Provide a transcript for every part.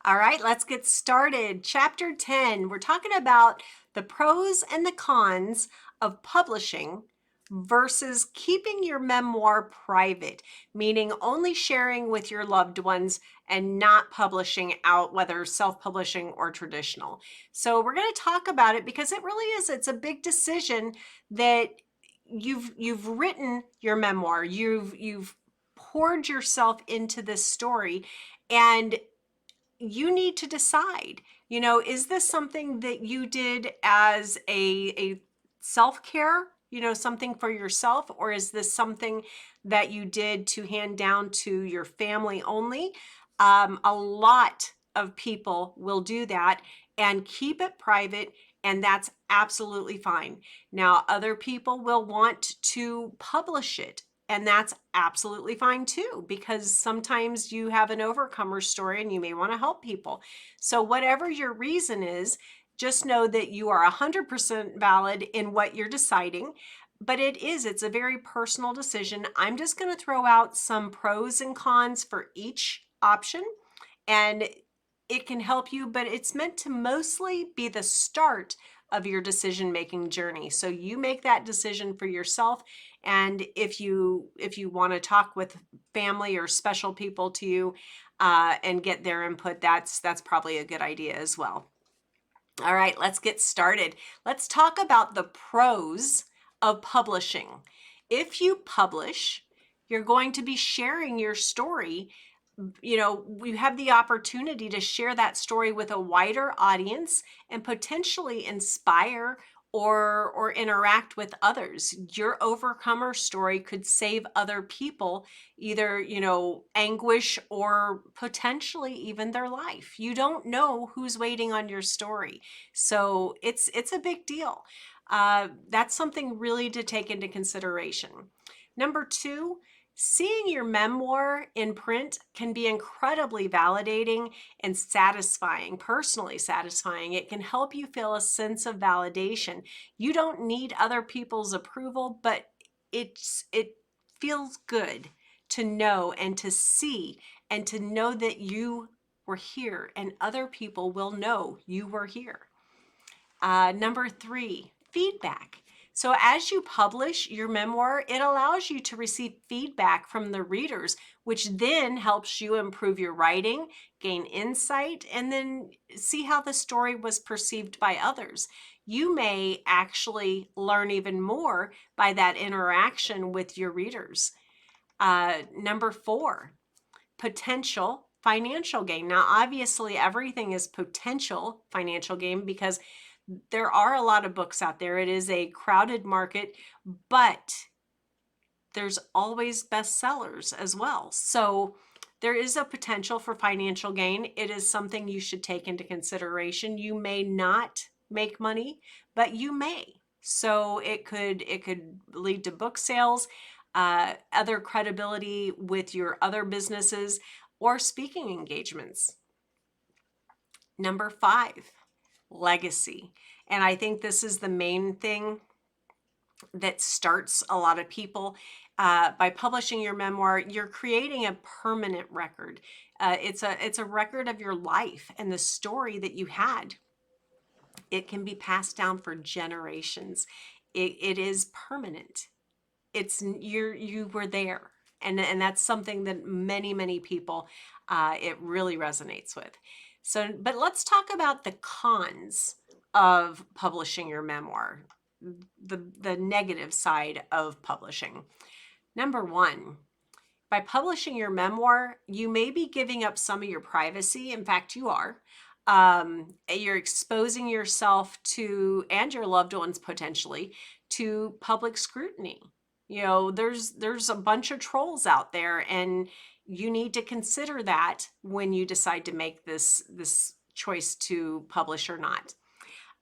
All right, let's get started. Chapter 10, we're talking about the pros and the cons of publishing versus keeping your memoir private, meaning only sharing with your loved ones and not publishing out, whether self-publishing or traditional. So we're going to talk about it because it really is, it's a big decision that you've written your memoir, you've poured yourself into this story, and you need to decide, is this something that you did as a self-care, something for yourself, or is this something that you did to hand down to your family only? A lot of people will do that and keep it private, and that's absolutely fine. Now, other people will want to publish it, and that's absolutely fine too, because sometimes you have an overcomer story and you may want to help people. So whatever your reason is, just know that you are 100% valid in what you're deciding. But it's a very personal decision. I'm just going to throw out some pros and cons for each option, and it can help you, but it's meant to mostly be the start of your decision-making journey. So you make that decision for yourself. And if you want to talk with family or special people to you and get their input, that's probably a good idea as well. All right, let's get started. Let's talk about the pros of publishing. If you publish, you're going to be sharing your story. We have the opportunity to share that story with a wider audience and potentially inspire or interact with others. Your overcomer story could save other people either, anguish or potentially even their life. You don't know who's waiting on your story. So it's a big deal. That's something really to take into consideration. Number two, seeing your memoir in print can be incredibly validating and satisfying, personally satisfying. It can help you feel a sense of validation. You don't need other people's approval, but it feels good to know and to see and to know that you were here and other people will know you were here. Number three, feedback. So as you publish your memoir, it allows you to receive feedback from the readers, which then helps you improve your writing, gain insight, and then see how the story was perceived by others. You may actually learn even more by that interaction with your readers. Number four, potential financial gain. Now, obviously, everything is potential financial gain because there are a lot of books out there. It is a crowded market, but there's always bestsellers as well. So there is a potential for financial gain. It is something you should take into consideration. You may not make money, but you may. So it could lead to book sales, other credibility with your other businesses, or speaking engagements. Number five, legacy. And I think this is the main thing that starts a lot of people. By publishing your memoir, you're creating a permanent record. It's a record of your life and the story that you had. It can be passed down for generations. It is permanent. You were there, and that's something that many people it really resonates with. So, but let's talk about the cons of publishing your memoir, the negative side of publishing. Number one, by publishing your memoir, you may be giving up some of your privacy. In fact, you are. You're exposing yourself to, and your loved ones potentially, to public scrutiny. There's a bunch of trolls out there, and you need to consider that when you decide to make this choice to publish or not.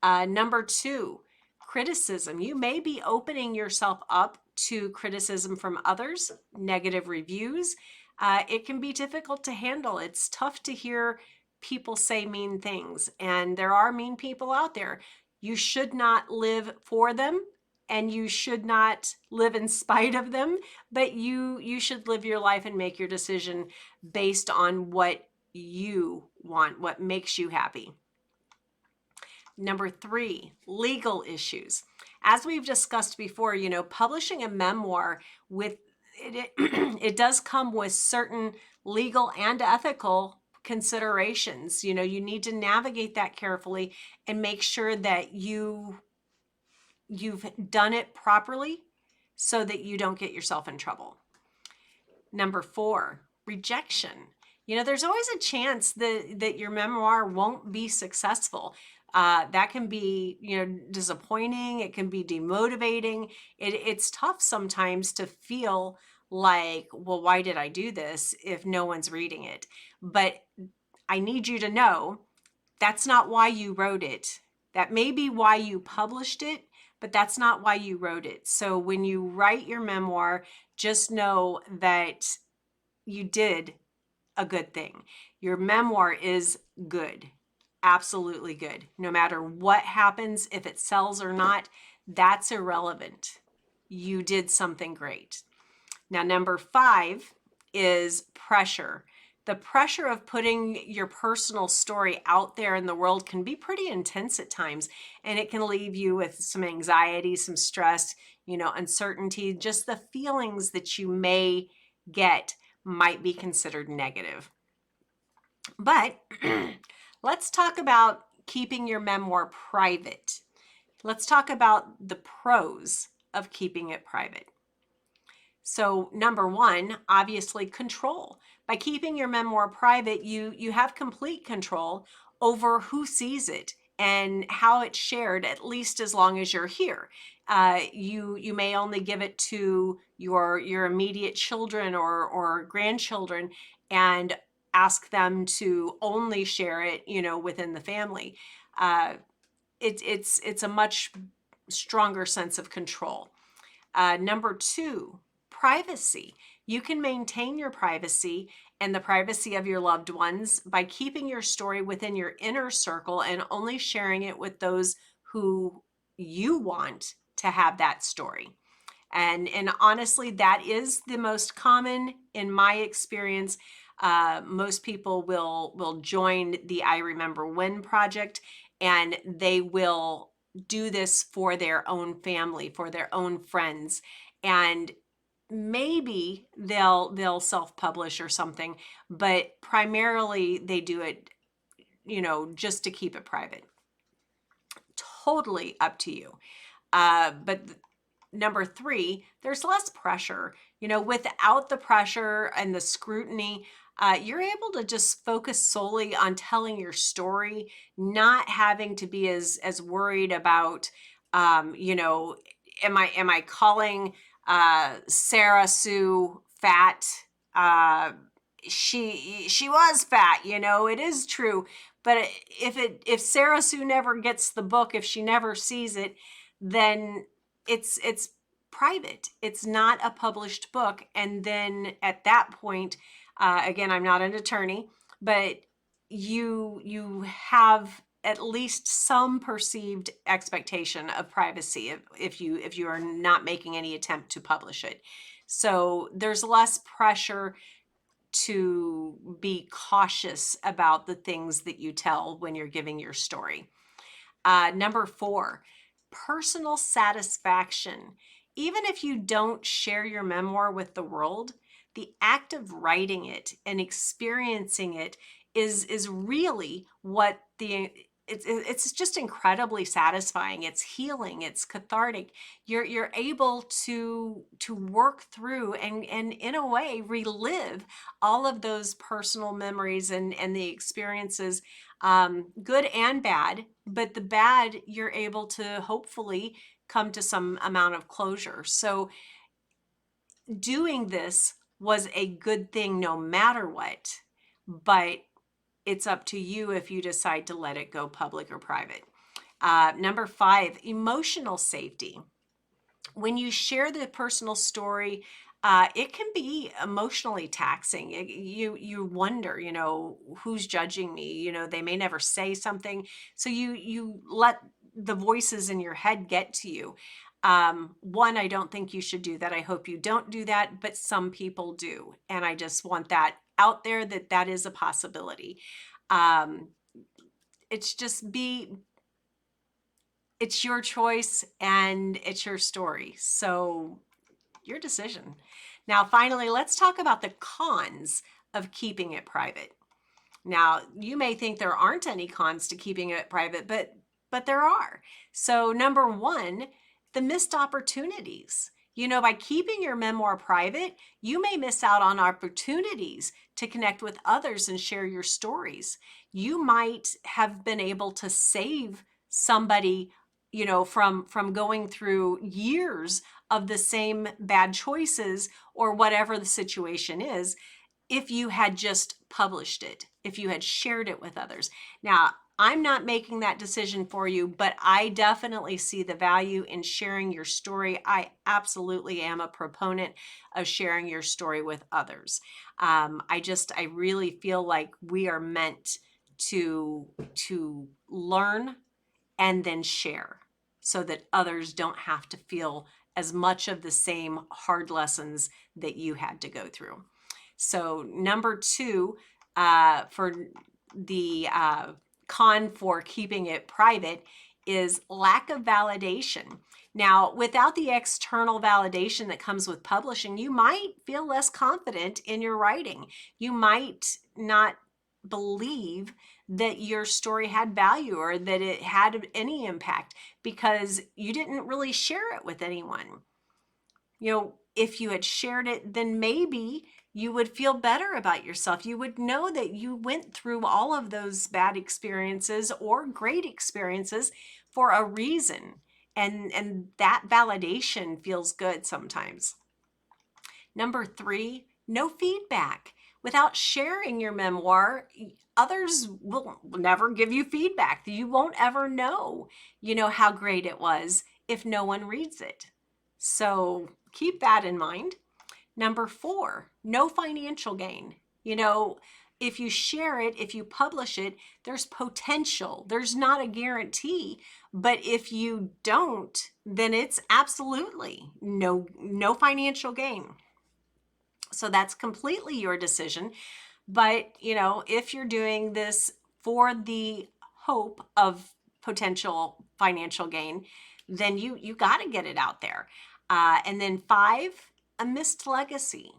Number two, criticism. You may be opening yourself up to criticism from others, negative reviews. It can be difficult to handle. It's tough to hear people say mean things, and there are mean people out there. You should not live for them, and you should not live in spite of them, but you should live your life and make your decision based on what you want, what makes you happy. Number 3, legal issues. As we've discussed before, publishing a memoir with it does come with certain legal and ethical considerations. You need to navigate that carefully and make sure that you've done it properly so that you don't get yourself in trouble. Number 4, rejection. There's always a chance that your memoir won't be successful. That can be, disappointing. It can be demotivating. It's tough sometimes to feel like, well, why did I do this if no one's reading it? But I need you to know that's not why you wrote it. That may be why you published it, but that's not why you wrote it. So when you write your memoir, just know that you did a good thing. Your memoir is good, absolutely good. No matter what happens, if it sells or not, that's irrelevant. You did something great. Now, number 5 is pressure. The pressure of putting your personal story out there in the world can be pretty intense at times, and it can leave you with some anxiety, some stress, uncertainty. Just the feelings that you may get might be considered negative. But let's talk about keeping your memoir private. Let's talk about the pros of keeping it private. So number 1, obviously control. By keeping your memoir private, you have complete control over who sees it and how it's shared, at least as long as you're here. You may only give it to your immediate children or grandchildren and ask them to only share it, within the family. It's a much stronger sense of control. Number 2, privacy. You can maintain your privacy and the privacy of your loved ones by keeping your story within your inner circle and only sharing it with those who you want to have that story. And honestly, that is the most common in my experience. Most people will join the I Remember When project, and they will do this for their own family, for their own friends, and maybe they'll self-publish or something, but primarily they do it, just to keep it private. Totally up to you. But number 3, there's less pressure. Without the pressure and the scrutiny, you're able to just focus solely on telling your story, not having to be as worried about, am I calling Sarah Sue fat? She was fat, it is true. But if Sarah Sue never gets the book, if she never sees it, then it's private. It's not a published book. And then at that point, again, I'm not an attorney, but you have at least some perceived expectation of privacy if you are not making any attempt to publish it. So there's less pressure to be cautious about the things that you tell when you're giving your story. Number 4, personal satisfaction. Even if you don't share your memoir with the world, the act of writing it and experiencing it is really what it's just incredibly satisfying. It's healing, it's cathartic. You're able to work through and in a way relive all of those personal memories and the experiences, good and bad. But the bad, you're able to hopefully come to some amount of closure. So doing this was a good thing no matter what, but it's up to you if you decide to let it go public or private. Number 5, emotional safety. When you share the personal story, it can be emotionally taxing. You wonder, who's judging me? They may never say something. So you let the voices in your head get to you. One, I don't think you should do that. I hope you don't do that, but some people do. And I just want that out there that that is a possibility. Um, it's just it's your choice and it's your story. So your decision. Now, finally, let's talk about the cons of keeping it private. Now, you may think there aren't any cons to keeping it private, but there are. So, number one, the missed opportunities. You know, by keeping your memoir private, you may miss out on opportunities to connect with others and share your stories. You might have been able to save somebody, you know, from going through years of the same bad choices or whatever the situation is, if you had just published it, if you had shared it with others. Now, I'm not making that decision for you, but I definitely see the value in sharing your story. I absolutely am a proponent of sharing your story with others. I really feel like we are meant to learn and then share so that others don't have to feel as much of the same hard lessons that you had to go through. So number two, for the con for keeping it private is lack of validation. Now, without the external validation that comes with publishing, you might feel less confident in your writing. You might not believe that your story had value or that it had any impact because you didn't really share it with anyone. You know, if you had shared it, then maybe you would feel better about yourself. You would know that you went through all of those bad experiences or great experiences for a reason. And that validation feels good sometimes. Number three, no feedback. Without sharing your memoir, others will never give you feedback. You won't ever know, you know, how great it was if no one reads it. So keep that in mind. Number four, no financial gain. You know, if you share it, if you publish it, there's potential. There's not a guarantee. But if you don't, then it's absolutely no financial gain. So that's completely your decision. But, you know, if you're doing this for the hope of potential financial gain, then you got to get it out there. And then five, a missed legacy.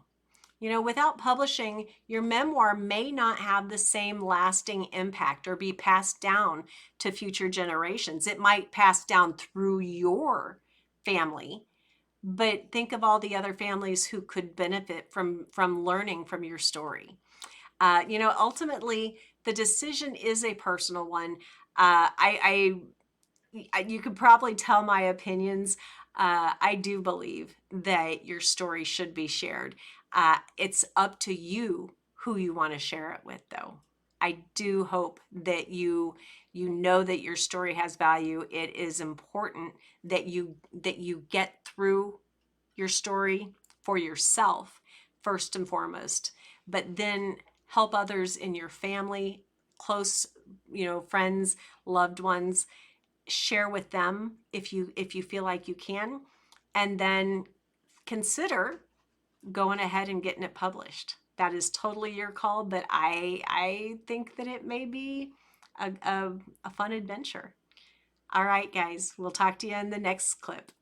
You know, without publishing, your memoir may not have the same lasting impact or be passed down to future generations. It might pass down through your family, but think of all the other families who could benefit from learning from your story. You know, ultimately, the decision is a personal one. You could probably tell my opinions. I do believe that your story should be shared. It's up to you who you want to share it with, though. I do hope that you know that your story has value. It is important that you get through your story for yourself first and foremost, but then help others in your family, close, you know, friends, loved ones. Share with them if you feel like you can, and then consider going ahead and getting it published. That is totally your call, but I think that it may be a fun adventure. All right, guys, we'll talk to you in the next clip.